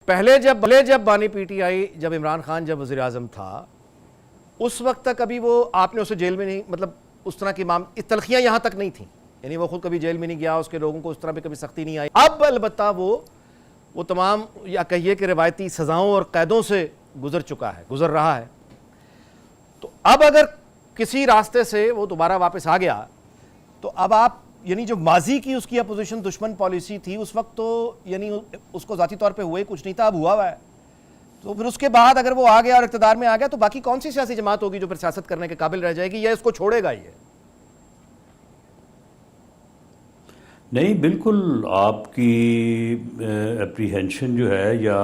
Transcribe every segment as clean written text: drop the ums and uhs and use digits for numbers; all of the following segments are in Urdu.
پہلے جب بانی پی ٹی آئی جب عمران خان جب وزیر اعظم تھا اس وقت تک ابھی وہ آپ نے اسے جیل میں نہیں مطلب اس طرح کی تلخیاں یہاں تک نہیں تھیں، یعنی وہ خود کبھی جیل میں نہیں گیا، اس کے لوگوں کو اس طرح پہ کبھی سختی نہیں آئی. اب البتہ وہ تمام یا کہیے کہ روایتی سزاؤں اور قیدوں سے گزر رہا ہے. تو اب اگر کسی راستے سے وہ دوبارہ واپس آ گیا تو اب آپ یعنی جو ماضی کی اس کی اپوزیشن دشمن پالیسی تھی اس وقت تو یعنی اس کو ذاتی طور پہ ہوئے کچھ نہیں تھا، اب ہوا ہے. تو پھر اس کے بعد اگر وہ آ گیا اور اقتدار میں آ گیا تو باقی کون سی سیاسی جماعت ہوگی جو پھر سیاست کرنے کے قابل رہ جائے گی، یا اس کو چھوڑے گا یہ؟ نہیں، بالکل آپ کی اپریہنشن جو ہے یا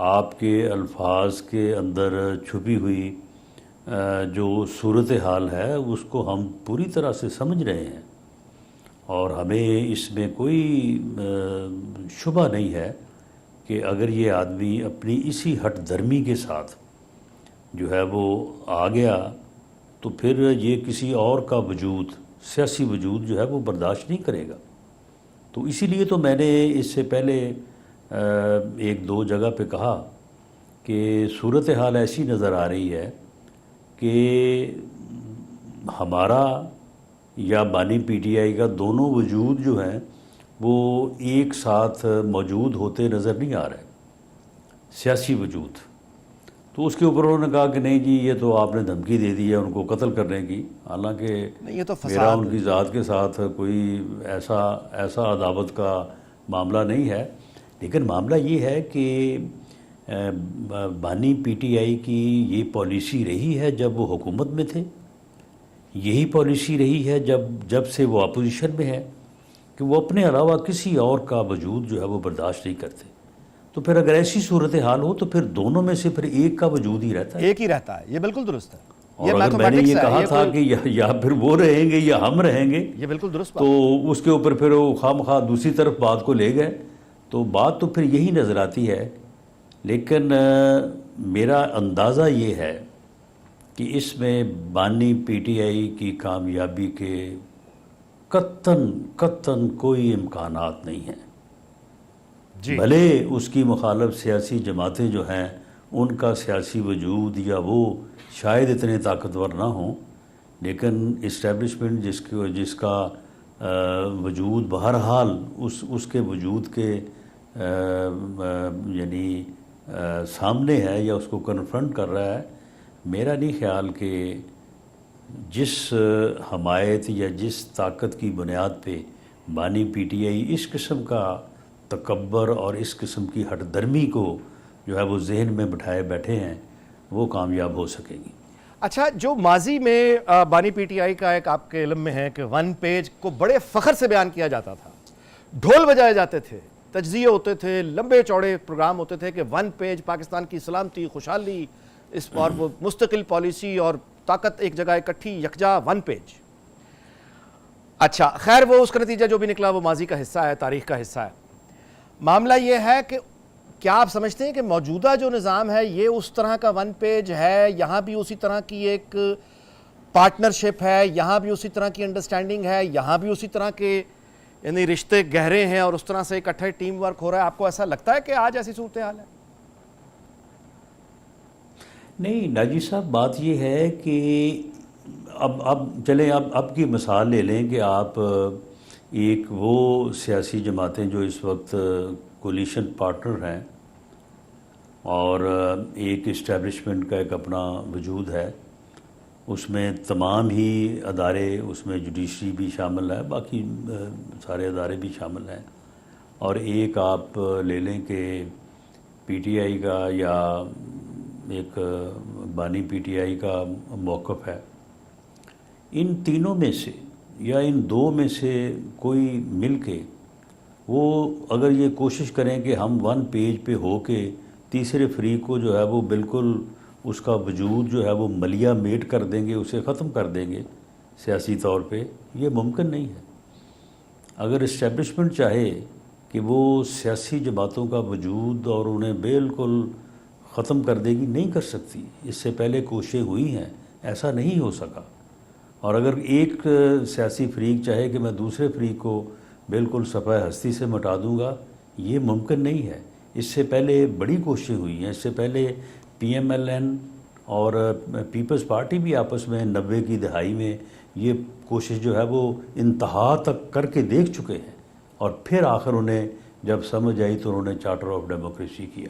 آپ کے الفاظ کے اندر چھپی ہوئی جو صورتحال ہے اس کو ہم پوری طرح سے سمجھ رہے ہیں، اور ہمیں اس میں کوئی شبہ نہیں ہے کہ اگر یہ آدمی اپنی اسی ہٹ درمی کے ساتھ جو ہے وہ آ گیا تو پھر یہ کسی اور کا وجود، سیاسی وجود جو ہے وہ برداشت نہیں کرے گا. تو اسی لیے تو میں نے اس سے پہلے ایک دو جگہ پہ کہا کہ صورتحال ایسی نظر آ رہی ہے کہ ہمارا یا بانی پی ٹی آئی کا دونوں وجود جو ہیں وہ ایک ساتھ موجود ہوتے نظر نہیں آ رہے، سیاسی وجود. تو اس کے اوپر انہوں نے کہا کہ نہیں جی یہ تو آپ نے دھمکی دے دی ہے ان کو قتل کرنے کی، حالانکہ میرا ان کی ذات کے ساتھ کوئی ایسا عداوت کا معاملہ نہیں ہے. لیکن معاملہ یہ ہے کہ بانی پی ٹی آئی کی یہ پالیسی رہی ہے جب وہ حکومت میں تھے، یہی پالیسی رہی ہے جب سے وہ اپوزیشن میں ہے کہ وہ اپنے علاوہ کسی اور کا وجود جو ہے وہ برداشت نہیں کرتے. تو پھر اگر ایسی صورتحال ہو تو پھر دونوں میں سے پھر ایک کا وجود ہی رہتا ہے. ایک ہی رہتا ہے، یہ بالکل درست ہے. اور اگر میں نے یہ کہا تھا کہ یا پھر وہ رہیں گے یا ہم رہیں گے، یہ بالکل درست تو اس کے اوپر پھر وہ خواہ مخواہ دوسری طرف بات کو لے گئے تو بات تو پھر یہی نظر آتی ہے. لیکن میرا اندازہ یہ ہے کہ اس میں بانی پی ٹی آئی کی کامیابی کے قطعاً کوئی امکانات نہیں ہیں. بھلے اس کی مخالف سیاسی جماعتیں جو ہیں ان کا سیاسی وجود یا وہ شاید اتنے طاقتور نہ ہوں، لیکن اسٹیبلشمنٹ جس کا وجود بہرحال اس کے وجود کے یعنی سامنے ہے یا اس کو کنفرنٹ کر رہا ہے. میرا نہیں خیال کہ جس حمایت یا جس طاقت کی بنیاد پہ بانی پی ٹی آئی اس قسم کا تکبر اور اس قسم کی ہٹ درمی کو جو ہے وہ ذہن میں بٹھائے بیٹھے ہیں وہ کامیاب ہو سکے گی. اچھا، جو ماضی میں بانی پی ٹی آئی کا ایک آپ کے علم میں ہے کہ ون پیج کو بڑے فخر سے بیان کیا جاتا تھا، ڈھول بجائے جاتے تھے، تجزیے ہوتے تھے، لمبے چوڑے پروگرام ہوتے تھے کہ ون پیج پاکستان کی سلامتی، خوشحالی، اس اور وہ مستقل پالیسی اور طاقت ایک جگہ اکٹھی یکجا، ون پیج. اچھا خیر، وہ اس کا نتیجہ جو بھی نکلا وہ ماضی کا حصہ ہے، تاریخ کا حصہ ہے. معاملہ یہ ہے کہ کیا آپ سمجھتے ہیں کہ موجودہ جو نظام ہے یہ اس طرح کا ون پیج ہے، یہاں بھی اسی طرح کی ایک پارٹنرشپ ہے، یہاں بھی اسی طرح کی انڈرسٹینڈنگ ہے، یہاں بھی اسی طرح کے یعنی رشتے گہرے ہیں اور اس طرح سے اکٹھے ٹیم ورک ہو رہا ہے؟ آپ کو ایسا لگتا ہے کہ آج ایسی صورتحال ہے؟ نہیں ناجی صاحب، بات یہ ہے کہ اب چلیں اب کی مثال لے لیں کہ آپ ایک وہ سیاسی جماعتیں جو اس وقت کولیشن پارٹنر ہیں اور ایک اسٹیبلشمنٹ کا ایک اپنا وجود ہے، اس میں تمام ہی ادارے، اس میں جوڈیشری بھی شامل ہے، باقی سارے ادارے بھی شامل ہیں، اور ایک آپ لے لیں کہ پی ٹی آئی کا یا ایک بانی پی ٹی آئی کا موقف ہے. ان تینوں میں سے یا ان دو میں سے کوئی مل کے وہ اگر یہ کوشش کریں کہ ہم ون پیج پہ ہو کے تیسرے فریق کو جو ہے وہ بالکل اس کا وجود جو ہے وہ ملیہ میٹ کر دیں گے، اسے ختم کر دیں گے سیاسی طور پہ، یہ ممکن نہیں ہے. اگر اسٹیبلشمنٹ چاہے کہ وہ سیاسی جماعتوں کا وجود اور انہیں بالکل ختم کر دے گی، نہیں کر سکتی. اس سے پہلے کوششیں ہوئی ہیں، ایسا نہیں ہو سکا. اور اگر ایک سیاسی فریق چاہے کہ میں دوسرے فریق کو بالکل صفحہ ہستی سے مٹا دوں گا، یہ ممکن نہیں ہے. اس سے پہلے بڑی کوششیں ہوئی ہیں، اس سے پہلے پی ایم ایل این اور پیپلز پارٹی بھی آپس میں 90 کی دہائی میں یہ کوشش جو ہے وہ انتہا تک کر کے دیکھ چکے ہیں، اور پھر آخر انہیں جب سمجھ آئی تو انہوں نے چارٹر آف ڈیموکریسی کیا۔